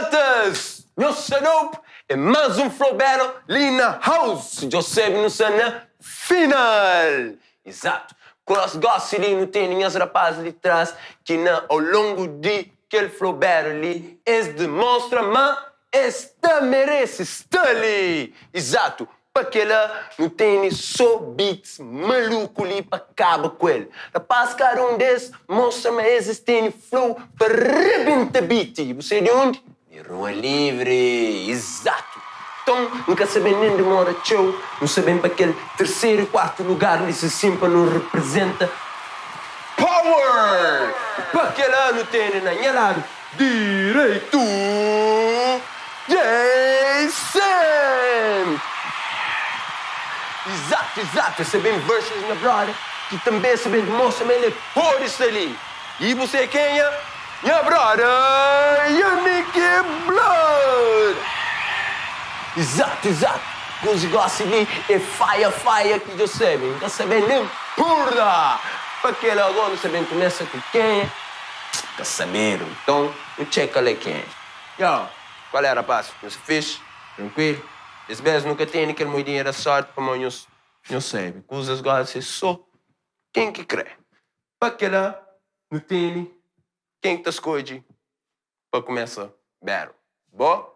Maltas! Meu Sanope é mais um Flow Battle ali na house. Já sabe, não sei na final. Exato. Cross gosta ali, não tem ninguém rapazes ali atrás que ao longo de aquele Flow Battle ali, eles demonstram, mas esta merece estar ali. Exato. Para que ela não tem só beats maluco ali para acabar com ele. Rapaz, cada um desses mostra-me eles têm flow para rebentar beat. Você de onde? De Rua Livre. Exato. Então, nunca sabem nem demora show. Não sabem para aquele terceiro e quarto lugar ali se sempre não representa power. Para que ela não tem na minha lado direito. Jason! Exato, esse é bem versus minha brother, que também se bem demonstra, mas ele é por isso ali. E você quem é? Minha brother, Yannick Blood! Exato, os negócios ali é fire que eu sei, não sabem nem porra! Para que ela agora não sabem começa com quem é? Quer saber, então, não checa ali quem é. Yo, qual é, rapaz? Não se fixe? Tranquilo? Esse vezes nunca tem aquele moedinho da sorte para mim, eu sei. Coisas gostam só quem que crê. Para que lá não tem quem que te escolhe para começar battle. Boa?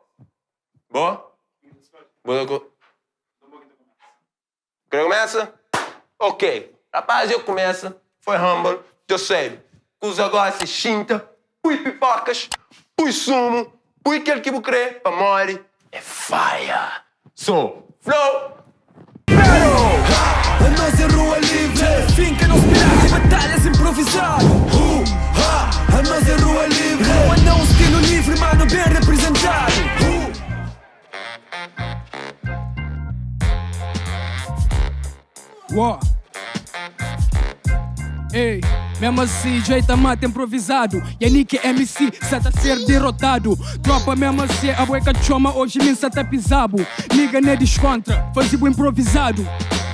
Quer começa? Ok. Rapaz, eu começo. Foi humble. Eu sei. Coisas gostam chinta. Pui pipocas. Pui sumo. Pui aquele que eu crê para morrer. É fire. So, Flow Battle! A nós é Rua Livre, finca não espirrar e batalhas improvisado. A nós é Rua Livre, Rua não estilo livre, mano, bem representado. Ei, mesmo assim, jeito mata improvisado. Yannick MC, cê tá ser derrotado. Tropa mesmo assim, a boica choma hoje me cê tá pisado. Liga nem descontra, faz o improvisado.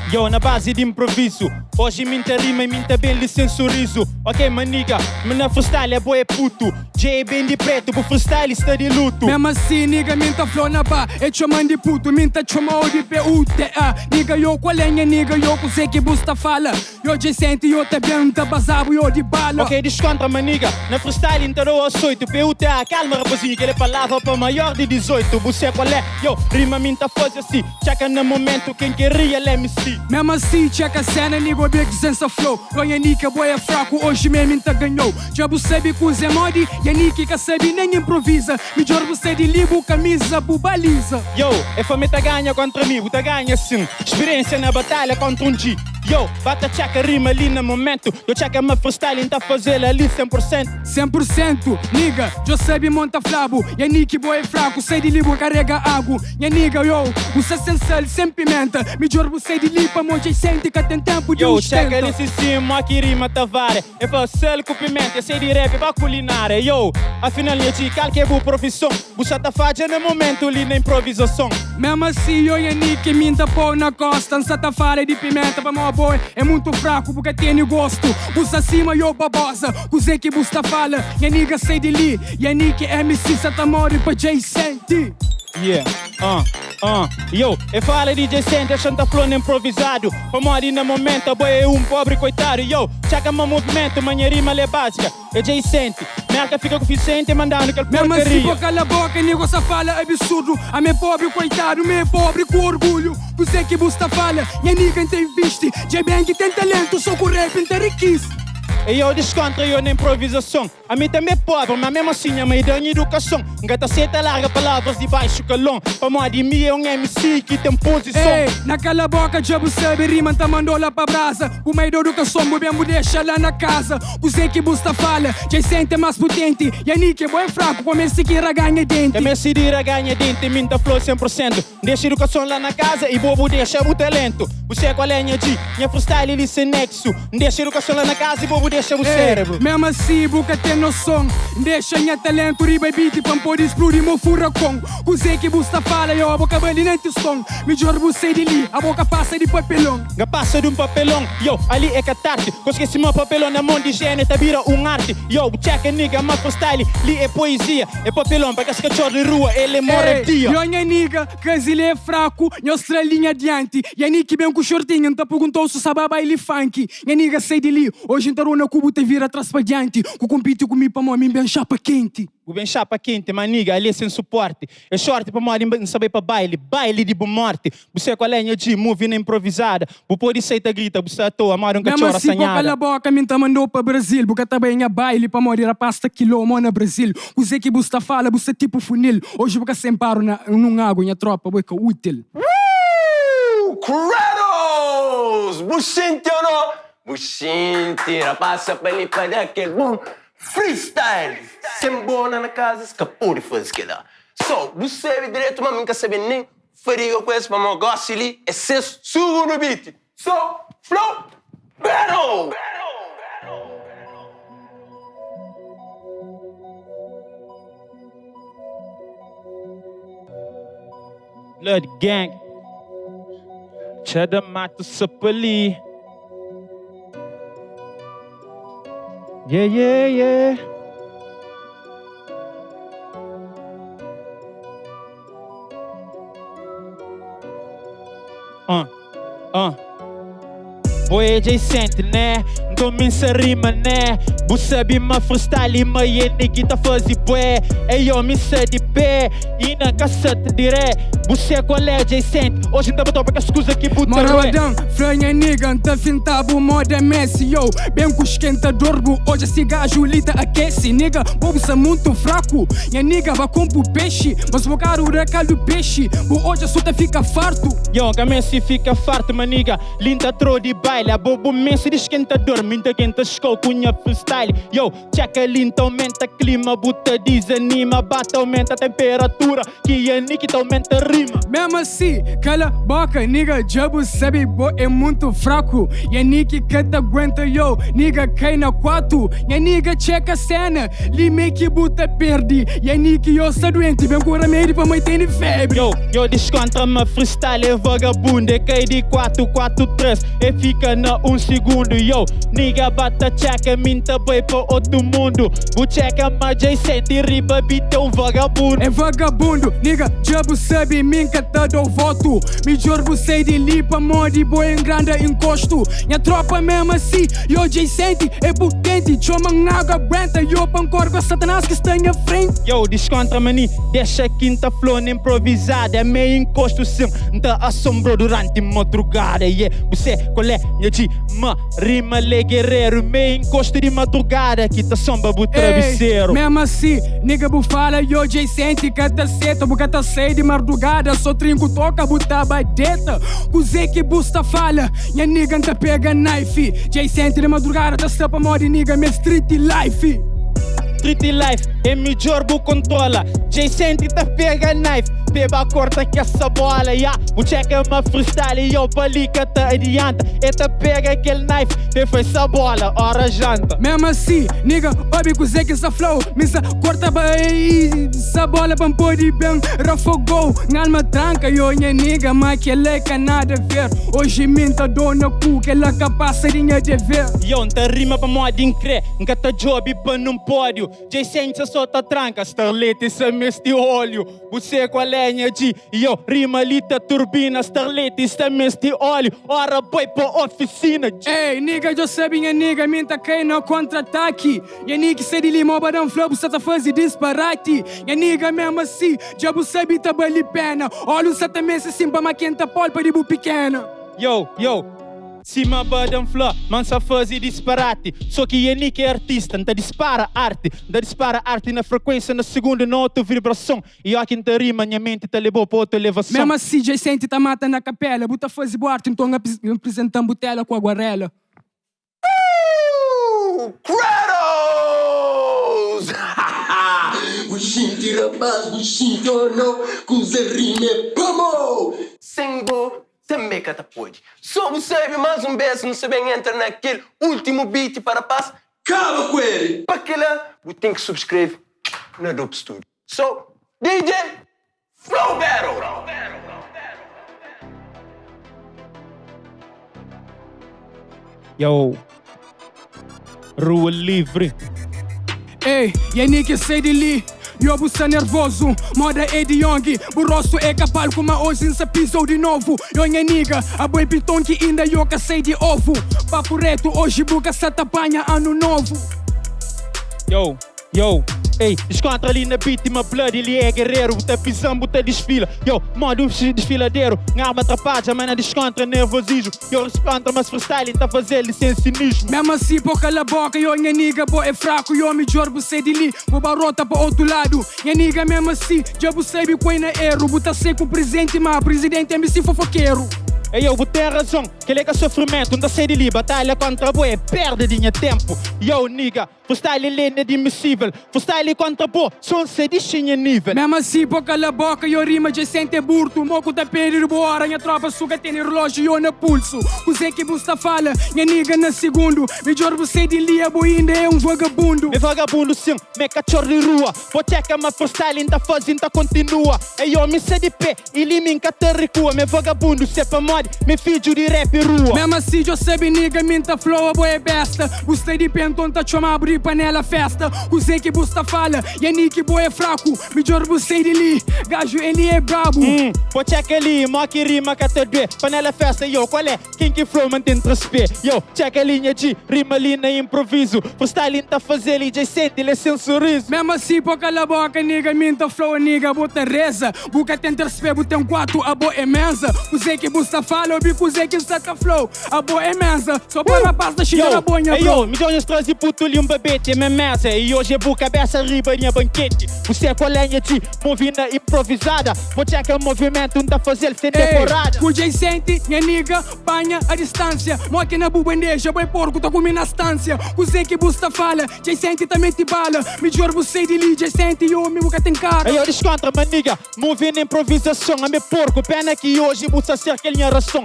Yo, na base de improviso, hoje minta rima e minta bem sem sorriso. Ok, maniga, na freestyle é boé puto. J bem de preto, pro freestyle está de luto. Mesmo assim, niga, minta flow na ba, é chama de puto, minta chama o de PUTA. Niga, eu com a lenha, niga, eu com sei que busta fala. Eu te sento e eu te bem, tá basado, eu de bala. Ok, descontra, maniga, na freestyle inteiro aos 8. PUTA, calma, rapazinho, que ele é palavra para maior de 18. Você qual é? Yo, rima minta faz assim, checa no momento, quem queria é MC. Mesmo assim, checa a cena, niga, o big sense of flow. O Yannick, boy, é fraco, hoje mesmo minta ganhou. Já você com o Zé Modi, Yannick, que sabe nem improvisa. Melhor você de libo, camisa, baliza. Yo, é família ganha contra mim, você ganha sim. Experiência na batalha contra um G. Yo, bata checa rima ali no momento. Eu checa meu freestyle, tá fazendo ali 100%. 100%, niga, eu sabe monta flabo. Yannick, boy, é fraco, sei de libo, carrega água. Yannick, yo, você sem sal, sem pimenta. Melhor você de lipa, monte sente que tem tempo de yo, checa ali se cima, aqui rima tavare. É fácil com pimenta, sei de rap, pra culinária. Yo, afinal, eu te calque boa profissão. Você tá fazendo no momento ali na improvisação. Mesmo assim, eu Yannick, minta pão na costa. Não tá fala de pimenta, pra meu boy, é muito fraco porque tem gosto. Busta cima, eu babosa, cusei que busta fala. Yannick, sei de li, Yannick, MC, cê tá morre pra Jason D. Yeah, yo, eu falo de Jason, deixando a flow improvisado. Como ali no momento, boy, é pobre coitado. Yo, checa meu movimento, minha rima é básica. É Jason, merda fica coeficiente mandando aquele porcaria. Mesmo assim, por cala a boca, nego essa fala é absurdo. A meu pobre coitado, meu pobre com orgulho. Você que busta fala, Yannick tem viste. J-Bang tem talento, só com rap tem riquíssimo. E eu descontra eu na improvisação. A mim também é pobre, mas mesmo assim a minha ideia de educação. Gata seta larga palavras de baixo calão. Para mim de mim é um MC que tem posição. Ei, naquela boca já você sabe, rima tá mandou lá pra brasa. O meio da educação, o bem deixa lá na casa. Você que busta fala, já sente mais potente. Yannick é bom e fraco, comece que ira ganha dente. Também se ira ganha dente, minta flow 100%. Deixa educação lá na casa e bobo deixa o talento. Você qual é minha G, minha freestyle ele sem nexo. Deixa educação lá na casa e bobo deixa deixa o cérebro. Mesmo assim, boca tem noção. Deixa minha talento riba e beat pra poder explodir meu furacão. Cusei que busta fala, eu a boca balinante som. Melhor você de li, a boca passa de papelão. Nga passa de um papelão, yo, ali é catarte. Consqueci meu papelão na mão de gênio, tá vira arte. Yo, check a nigga, mas freestyle, li é poesia. É papelão, para que as cachorros de rua, ele mora dia. Yo, minha nigga, que ele é fraco, minha estrelinha adiante. E a Nick bem com shortinho, então perguntou se sababa ele funk. Minha nigga sei de li, hoje entrou na cubo te vira atrás pra diante. Que compite comigo pra mim bem chapa quente. O bem chapa quente, mas nigga, ali é sem suporte. É short pra mim não saber pra baile de boa morte. Você com a lenha de movie na improvisada. Vou pôr isso aí, tá grita, você à toa, amar um cachorro assanhada. Mesmo assim, cala a boca, me mandou pra Brasil. Porque também é baile pra morir a pasta quilômetro na Brasil. Usei que você fala, você tipo funil. Hoje porque sem paro num água, minha tropa, boca útil. Kratos! Buxinte ou não? Buxinte, rapaz, peli para daquele bom freestyle. Sem bona na casa, escapou de fazer que lá. So, você é direito, mas nunca sabe nem faria com esse para meu gosto ali. É ser sugo no beat. So, flow, battle! Blood Gang. Cheddar Mato Sapali. Yeah, yeah, yeah. Boy adjacente, né? Começa a rima, né? Você sabe uma freestyle, mas é ninguém tá fazendo bué. Eu me sei de pé e na caçata de ré. Você qual é adjacente? Hoje não botou pra escusa que puta Marodão, franha nigga, tá fintabo moda Messi, yo. Bem com esquentador, hoje esse gajo lita aquece, nigga. Bobo é muito fraco, minha nigga vai comprar peixe. Mas vou caro o recalho peixe, hoje a suta fica farto. Yo, a Messi fica farto, mas nigga. Linda tro de baile, a bobo Messi de esquentador. Minta quenta escol, cunha freestyle. Yo, checa linda, aumenta clima, buta desanima, bata, aumenta a temperatura, que a Nikita aumenta rima. Mesmo assim, cala a boca, nigga, Jabu sabe, bo é muito fraco. E a Nick que te aguenta, yo, nigga, cai na 4. E a nigga checa a cena, li make buta perde. E a Nick, yo, está doente, bem com remédio pra mãe tem febre. Yo, descontra uma freestyle, é vagabundo, é cai de 4, 4, 3, e fica na 1 segundo, yo. Nigga, bata checa, minta boi pra outro mundo. Bu checa, mas adjacente, riba, beat é um vagabundo. É vagabundo, nigga, Jabu sabe, minca tá do voto. Melhor você de lipa, morde, boi em grande encosto. Minha tropa mesmo assim, yo, adjacente, é potente. Chama água, aguenta, yo, pancor com satanás que está em frente. Yo, descontra mani, deixa a quinta flor improvisada. É meio encosto sim, tá assombrou durante madrugada. Yeah, você qual é, minha G, ma, rima le guerreiro. Meio encosto de madrugada, que tá sombra bu travesseiro. Mesmo assim, nigga bu fala, yo, adjacente, cata seta, bu cata sei de madrugada. Só trinco, toca, buta baideta. Cusei que busta fala, minha nigga tá pega knife. Adjacente de madrugada, tá stapa mode, nigga, me street life. Street life, é melhor bu controla. Adjacente tá pega knife, beba corta que essa bola, yeah. Bu checa uma freestyle, yo, palica tá adianta. E tá pega aquele knife, te faz essa bola, hora janta. Mesmo assim, nigga, obi cusei que essa flow, missa corta ba essa bola pra pôr bem, rafogou. Ngalma tranca, yo, minha nigga, mas que ela é nada a ver. Hoje minta dona cu, que ela capaz de ver. Yo, tá rima pra moda incré, nunca tá job pra num pódio. Adjacente só tá tranca, starlete se meste óleo. Você com a lenha de, yo, rima lita turbina, starlete se meste óleo. Ora boi pra oficina. Ei, nigga, eu sei minha nigga, minta cai no contra-ataque. E a nigga se de lima, badão flow, você tá fazendo disparate. E a nigga mesmo assim, já você tá bali pena. Olha o também se simpa, mas quem tá polpa de bu pequena. Yo, cima badam flor, mansa fazer disparate. Só que a Nick é artista, não dispara arte. Não dispara arte na frequência, na segunda, na outra vibração. E a quinta rima, minha mente tá levou pra outra elevação. Mesmo assim, já sente tá mata na capela. Buta fazer boa arte, então apresentando botela com aguarela. Kratos! Buxinte, rapaz, buxinte ou não, cusa rime, pamo! Sengo, também cata pode. Só você mais um beijo, não se bem entra naquele último beat para paz. Acaba com ele! Para que lá, você tem que subscrever na Dope Studio. So, DJ Flow Battle! Yo, Rua Livre. Ei, Yannick sei de li. Eu busta nervoso, moda é de Young. O rosto é capal como hoje se pisou de novo. Eu minha nigga, a boi piton que ainda eu que sei de ovo. Papo reto, hoje buca se tapanha ano novo. Yo, ei, descontra ali na beat e uma blood, ele é guerreiro. Tá pisando, tá desfila. Yo, modo desfiladeiro. Arma atrapalha, mas não descontra nervosismo. Eu respondo, mas freestyle tá fazendo licencianismo. Mesmo assim, por cala a boca, eu minha nigga, bo é fraco. Eu me jorbo sei de li, vou barota para outro lado. Minha nigga, mesmo assim, já você sabe que na erro. Buta seco presente, mas presidente MC fofoqueiro. Ei, eu tem razão, que ele é sofrimento, não sei de li, batalha contra boa, perde dinheiro tempo. Yo, nigga, freestyle ele é inadmissível, freestyle contra boa, só se diz em nível. Mesmo assim, por cala a boca, eu rima de sente burto. Moco tá perdido, boa hora, minha tropa suga tem relógio e eu no pulso. Cusé que busta fala, minha nigga na segundo. Melhor você de li, a boi ainda é vagabundo. Me vagabundo sim, me cachorro de rua, boteca, mas freestyle ainda faz, ainda continua. Ei, eu me sei de pé, ele me encata recua, me vagabundo, se é pra morrer. Me filho de rap rua. Mesmo assim, eu sei nigga, minta flow, a boa é besta. Gostei de penton, tá chama abrir panela festa. Usei que busta fala, Yannick, boa é fraco. Melhor você de li, gajo ele é brabo. Pode check ali, moque rima KT2. Panela festa, yo, qual é? Quem que flow mantém respeito? Yo, check a linha de rima ali na improviso. Freestyle tá fazendo, DJ sente, ele é sem sorriso. Mesmo assim, por cala a boca, nigga, minta flow, nigga, bota reza. Buca tem respeito, bota um quarto, a boa é mensa. Usei que busta fala, eu bico usei que saca flow. A boa é mensa, só para rapaz da xinga na bonha, bro. Yo, milhões traz e puto ali babete, é mesa. E hoje é boa cabeça, riba, minha banquete. Você é com a lenha de movida improvisada. Vou checar o movimento, não tá fazendo sem temporada. O Jay sente, minha nigga, panha a distância. Moque na bubandeja, boi porco, tô comigo na estância. Usei que busta fala, Jay sente também te bala. Melhor você de li, Jay sente e eu me boca tem cara. Aí eu descontra, mas nigga, movendo improvisação. A me porco, pena que hoje busta cerca a linha ração.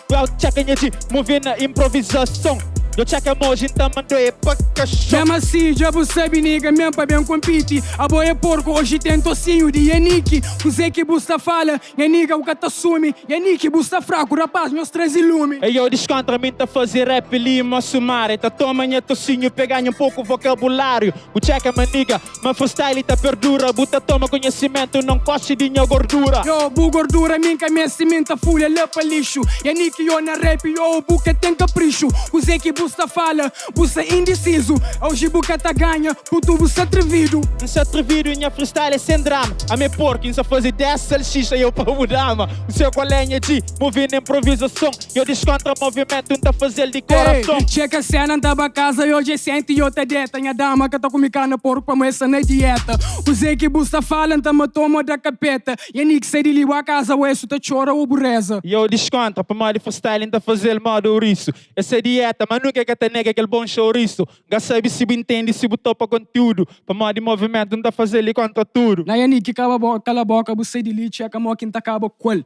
Eu check a de movendo improvisação. Eu check a moji, então mandou é pra cachorro. Mesmo assim, já você sabe, nigga, mesmo pra bem compete. A boia é porco, hoje tem tocinho de Yannick. Usei que busta fala, Yannick, o cata sume. Yannick, busta fraco, rapaz, meus três ilume. Aí eu descontra, mim tá fazer rap ali, mas sumar. Tá toma minha tocinho, pegar um pouco o vocabulário. O check a maniga, mas freestyle tá perdura. Buta toma conhecimento, não coste de minha gordura. Yo, bu gordura, minha cimenta folha, lapa lixo. Yannick, eu na rap, yo, buca tem capricho. Usei que busta fala, busta indeciso. Hoje buca tá ganha, puto busta atrevido. Não se atrevido, minha freestyle é sem drama. A me porco, não se fazer 10 salsicha, eu pra o dama. O seu colenha de movendo improvisação. Eu descontra movimento, não tá fazendo de coração. Ei, checa a cena, tava casa, eu já sente e eu te deta. Minha dama que tá com na porco pra moça na dieta. Usei que busta fala, tá me toma da capeta. Yannick, sei de li a casa, o isso tá chora ou burreza. E eu descontra, pra modo freestyle, não tá fazendo modo ouriço. Essa dieta, mas nunca que te nega aquele bom chouriço. Gasabe se entende, se botou pra conteúdo. Pra modo de movimento, não tá fazendo contra tudo. Na Yannick, cala a boca, você de li, checa a moca, tá acaba qual.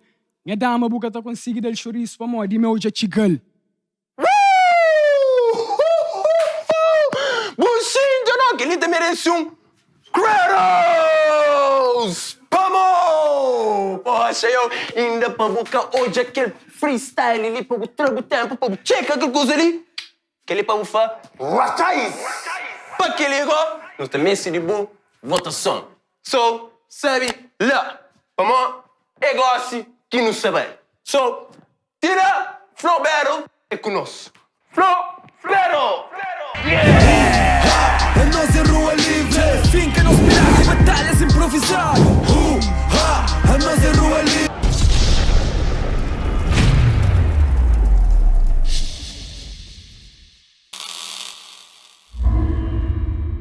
Minha dama, buca tá conseguindo el chouriço pra modo de meu já tigal. Bucinho, não, que ele te merece Kratos! Vamos! Poxa, eu ainda para buscar hoje aquele freestyle ali, para o trago tempo, para o check aquela coisa ali. Aquele para bufar, rataiz! Para que ele igual, nós também se de boa votação. So, sabe lá, vamos, negócio que não sabe. So, tira, Flow Battle é conosco. Flow Battle! É nós em Rua Livre, finca nos pilares, batalhas improvisadas.